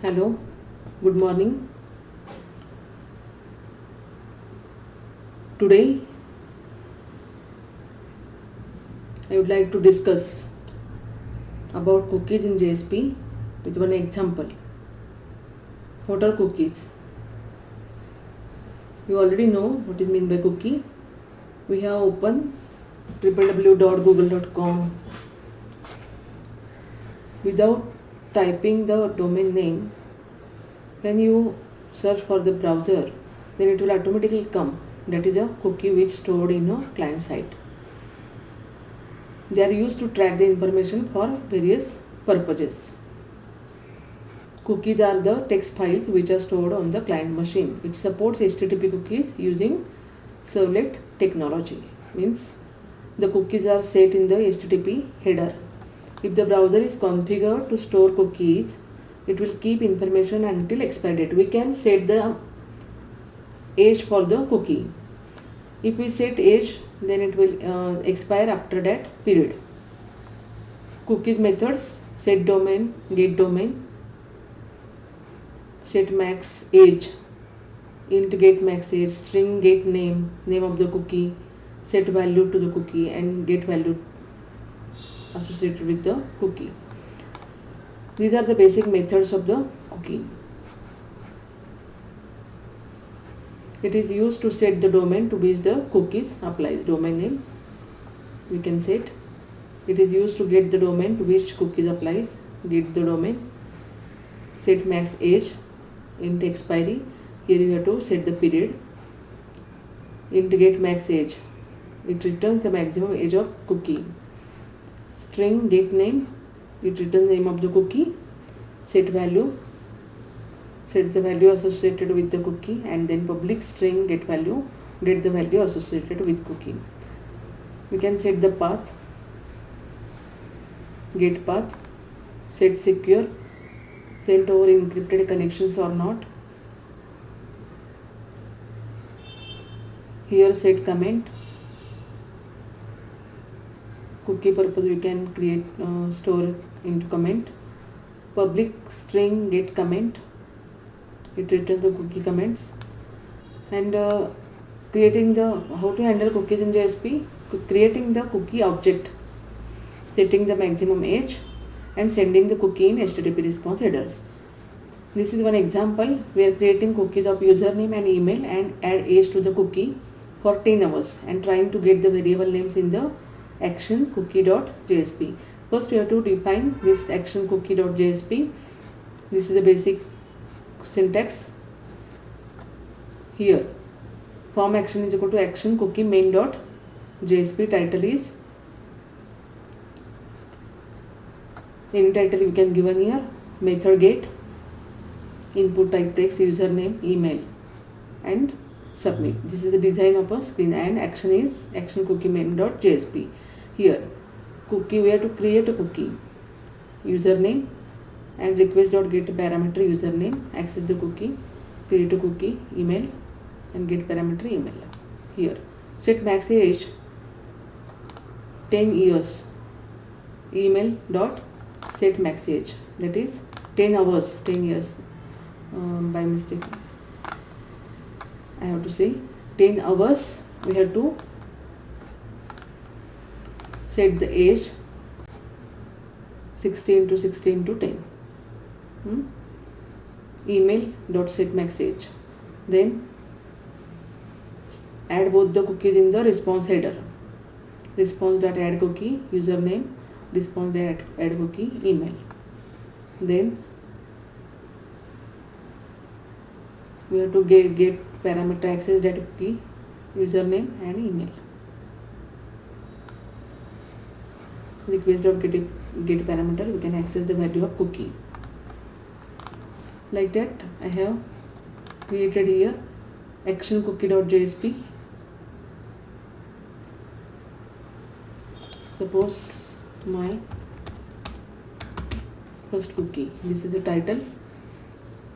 Hello, good morning. Today I would like to discuss about cookies in JSP with one example. What are cookies? You already know what is meant by cookie. We have opened www.google.com. Without typing the domain name, when you search for the browser, then it will automatically come. That is a cookie which stored in a client site. They are used to track the information for various purposes. Cookies are the text files which are stored on the client machine. It supports HTTP cookies using servlet technology. Means the cookies are set in the HTTP header. If the browser is configured to store cookies, it will keep information until expiry date. We can set the age for the cookie. If we set age, then it will expire after that period. Cookies methods: set domain, get domain, set max age, int get max age, string get name, name of the cookie, set value to the cookie, and get value associated with the cookie. These are the basic methods of the cookie. It is used to set the domain to which the cookies applies. Domain name we can set. It is used to get the domain to which cookies applies. Get the domain. Set max age, int expiry. Here you have to set the period. Int get max age, it returns the maximum age of cookie. String get name, it returns the name of the cookie. Set value, set the value associated with the cookie, and then public string get value, get the value associated with cookie. We can set the path, get path, set secure, sent over encrypted connections or not. Here set comment, cookie purpose we can create store into comment. Public string get comment, it returns the cookie comments. And creating the how to handle cookies in JSP: creating the cookie object, setting the maximum age, and sending the cookie in HTTP response headers. This is one example. We are creating cookies of username and email and add age to the cookie for 10 hours and trying to get the variable names in the action cookie.jsp. First we have to define this action cookie.jsp. This is the basic syntax. Here form action is equal to action cookie main.jsp. Title is any title you can given here. Method get, input type text, username, email, and submit. This is the design of a screen, and action is action cookie main.jsp. Here cookie, we have to create a cookie, username, and request.get parameter username, access the cookie, create a cookie, email, and get parameter email. Here set max age 10 years, email dot set max age, that is 10 hours, 10 years. By mistake I have to say 10 hours. We have to set the age 16 to 16 to 10. Email dot set max age. Then add both the cookies in the response header. Response dot add cookie, username, response dot add cookie, email. Then we have to get parameter access that cookie, username, and email. Request.get parameter, we can access the value of cookie. Like that I have created here action cookie.jsp. Suppose my first cookie, this is the title,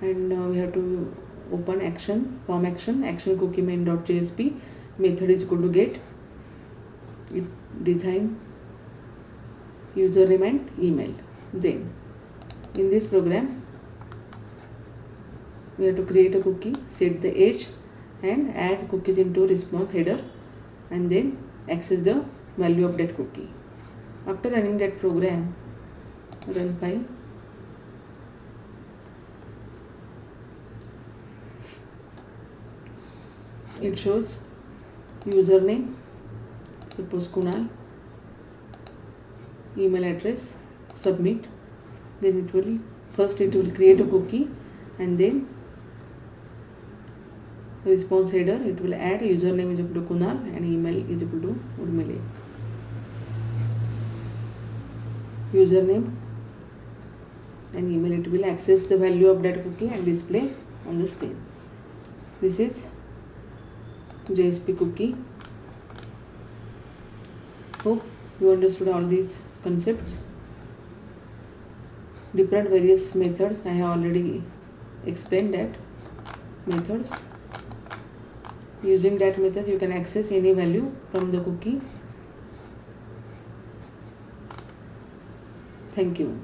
and we have to open action, form action, action cookie main.jsp. Method is equal to get, it design, username, and email. Then in this program we have to create a cookie, set the age, and add cookies into response header, and then access the value of that cookie. After running that program, run file, it shows username, suppose Kunal, email address, submit. Then it will create a cookie, and then response header, it will add username is equal to Kunal and email is equal to Urmili. Username and email, it will access the value of that cookie and display on the screen. This is JSP cookie. Hope you understood all these concepts. Different various methods, I have already explained that methods. Using that method you can access any value from the cookie. Thank you.